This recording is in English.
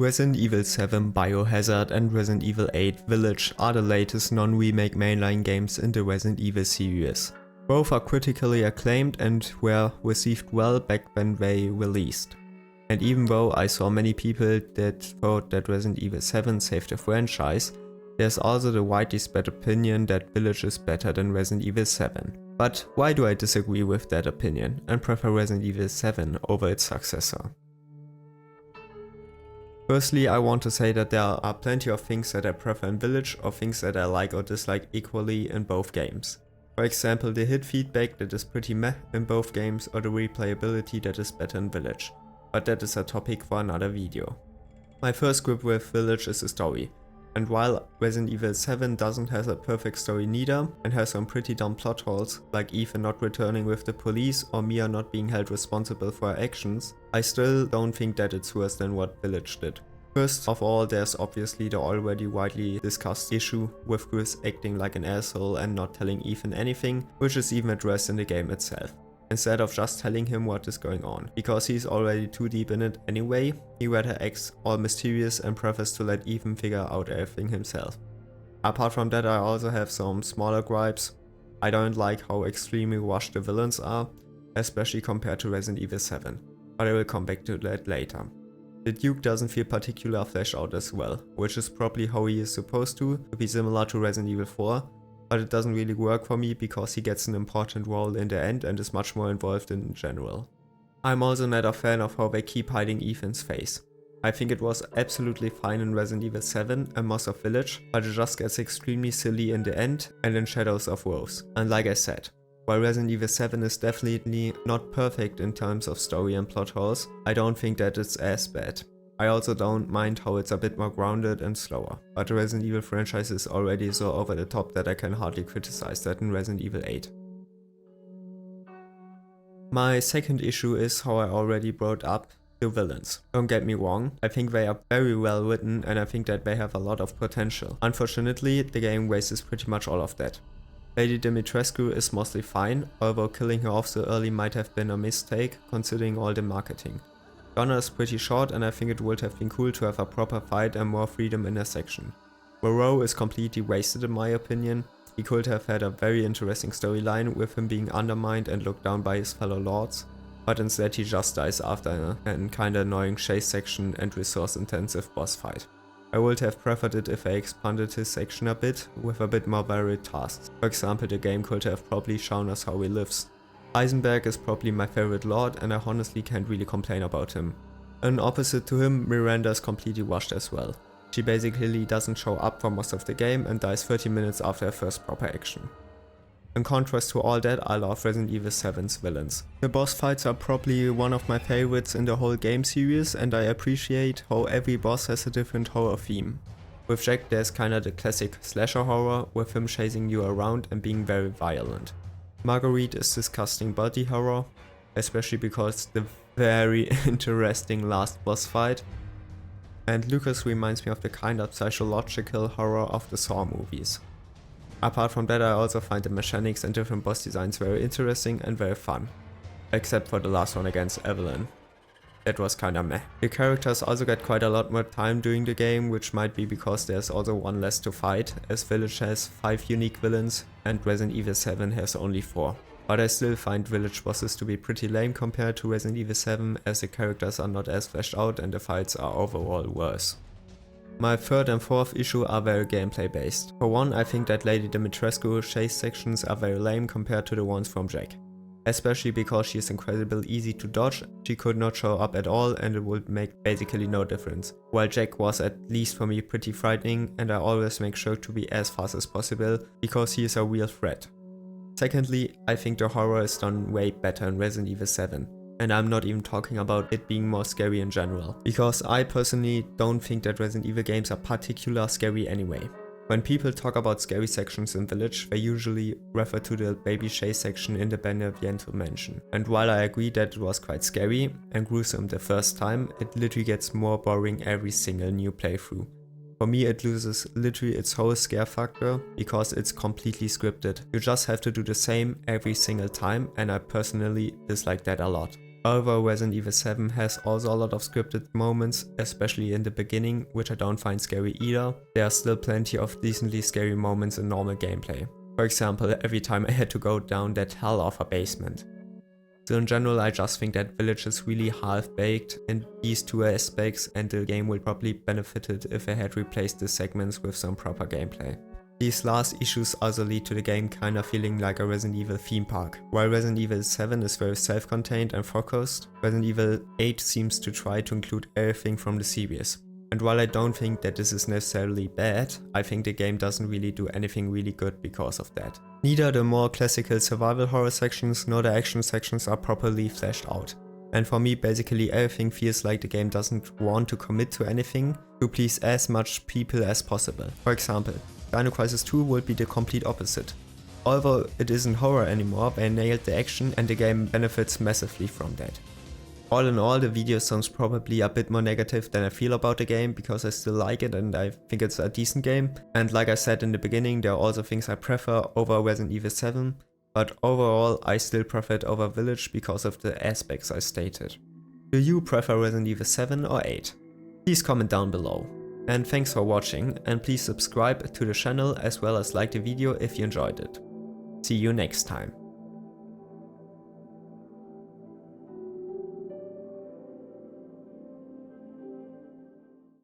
Resident Evil 7, Biohazard and Resident Evil 8 Village are the latest non-remake mainline games in the Resident Evil series. Both are critically acclaimed and were received well back when they released. And even though I saw many people that thought that Resident Evil 7 saved the franchise, there's also the widely spread opinion that Village is better than Resident Evil 7. But why do I disagree with that opinion and prefer Resident Evil 7 over its successor? Firstly, I want to say that there are plenty of things that I prefer in Village or things that I like or dislike equally in both games. For example, the hit feedback that is pretty meh in both games or the replayability that is better in Village, but that is a topic for another video. My first grip with Village is the story, and while Resident Evil 7 doesn't have a perfect story neither and has some pretty dumb plot holes, like Ethan not returning with the police or Mia not being held responsible for her actions, I still don't think that it's worse than what Village did. First of all, there's obviously the already widely discussed issue with Chris acting like an asshole and not telling Ethan anything, which is even addressed in the game itself, instead of just telling him what is going on. Because he's already too deep in it anyway, he rather acts all mysterious and prefers to let Ethan figure out everything himself. Apart from that, I also have some smaller gripes. I don't like how extremely rushed the villains are, especially compared to Resident Evil 7, but I will come back to that later. The Duke doesn't feel particularly fleshed out as well, which is probably how he is supposed to be similar to Resident Evil 4, but it doesn't really work for me because he gets an important role in the end and is much more involved in general. I'm also not a fan of how they keep hiding Ethan's face. I think it was absolutely fine in Resident Evil 7 and most of Village, but it just gets extremely silly in the end and in Shadows of Rose. And like I said, while Resident Evil 7 is definitely not perfect in terms of story and plot holes, I don't think that it's as bad. I also don't mind how it's a bit more grounded and slower, but the Resident Evil franchise is already so over the top that I can hardly criticize that in Resident Evil 8. My second issue is how I already brought up the villains. Don't get me wrong, I think they are very well written and I think that they have a lot of potential. Unfortunately, the game wastes pretty much all of that. Lady Dimitrescu is mostly fine, although killing her off so early might have been a mistake considering all the marketing. Donna is pretty short and I think it would have been cool to have a proper fight and more freedom in her section. Moreau is completely wasted in my opinion. He could have had a very interesting storyline with him being undermined and looked down by his fellow lords, but instead he just dies after an kinda annoying chase section and resource intensive boss fight. I would have preferred it if I expanded his section a bit, with a bit more varied tasks. For example, the game could have probably shown us how he lives. Eisenberg is probably my favorite lord and I honestly can't really complain about him. An opposite to him, Miranda is completely washed as well. She basically doesn't show up for most of the game and dies 30 minutes after her first proper action. In contrast to all that, I love Resident Evil 7's villains. The boss fights are probably one of my favorites in the whole game series and I appreciate how every boss has a different horror theme. With Jack there's kinda the classic slasher horror, with him chasing you around and being very violent. Marguerite is disgusting body horror, especially because the very interesting last boss fight. And Lucas reminds me of the kinda psychological horror of the Saw movies. Apart from that, I also find the mechanics and different boss designs very interesting and very fun. Except for the last one against Evelyn. That was kinda meh. The characters also get quite a lot more time during the game, which might be because there's also one less to fight, as Village has 5 unique villains and Resident Evil 7 has only 4. But I still find Village bosses to be pretty lame compared to Resident Evil 7, as the characters are not as fleshed out and the fights are overall worse. My third and fourth issue are very gameplay based. For one, I think that Lady Dimitrescu chase sections are very lame compared to the ones from Jack. Especially because she is incredibly easy to dodge, she could not show up at all and it would make basically no difference. While Jack was, at least for me, pretty frightening and I always make sure to be as fast as possible because he is a real threat. Secondly, I think the horror is done way better in Resident Evil 7. And I'm not even talking about it being more scary in general, because I personally don't think that Resident Evil games are particularly scary anyway. When people talk about scary sections in Village, they usually refer to the baby chase section in the Beneviento Mansion. And while I agree that it was quite scary and gruesome the first time, it literally gets more boring every single new playthrough. For me it loses literally its whole scare factor because it's completely scripted. You just have to do the same every single time and I personally dislike that a lot. Although Resident Evil 7 has also a lot of scripted moments, especially in the beginning, which I don't find scary either, there are still plenty of decently scary moments in normal gameplay. For example, every time I had to go down that hell of a basement. So in general, I just think that Village is really half-baked in these two aspects, and the game would probably benefited if I had replaced the segments with some proper gameplay. These last issues also lead to the game kinda feeling like a Resident Evil theme park. While Resident Evil 7 is very self-contained and focused, Resident Evil 8 seems to try to include everything from the series. And while I don't think that this is necessarily bad, I think the game doesn't really do anything really good because of that. Neither the more classical survival horror sections nor the action sections are properly fleshed out. And for me, basically everything feels like the game doesn't want to commit to anything to please as much people as possible. For example, Dino Crisis 2 would be the complete opposite. Although it isn't horror anymore, they nailed the action and the game benefits massively from that. All in all, the video sounds probably a bit more negative than I feel about the game because I still like it and I think it's a decent game. And like I said in the beginning, there are also things I prefer over Resident Evil 7, but overall I still prefer it over Village because of the aspects I stated. Do you prefer Resident Evil 7 or 8? Please comment down below. And thanks for watching, and please subscribe to the channel as well as like the video if you enjoyed it. See you next time.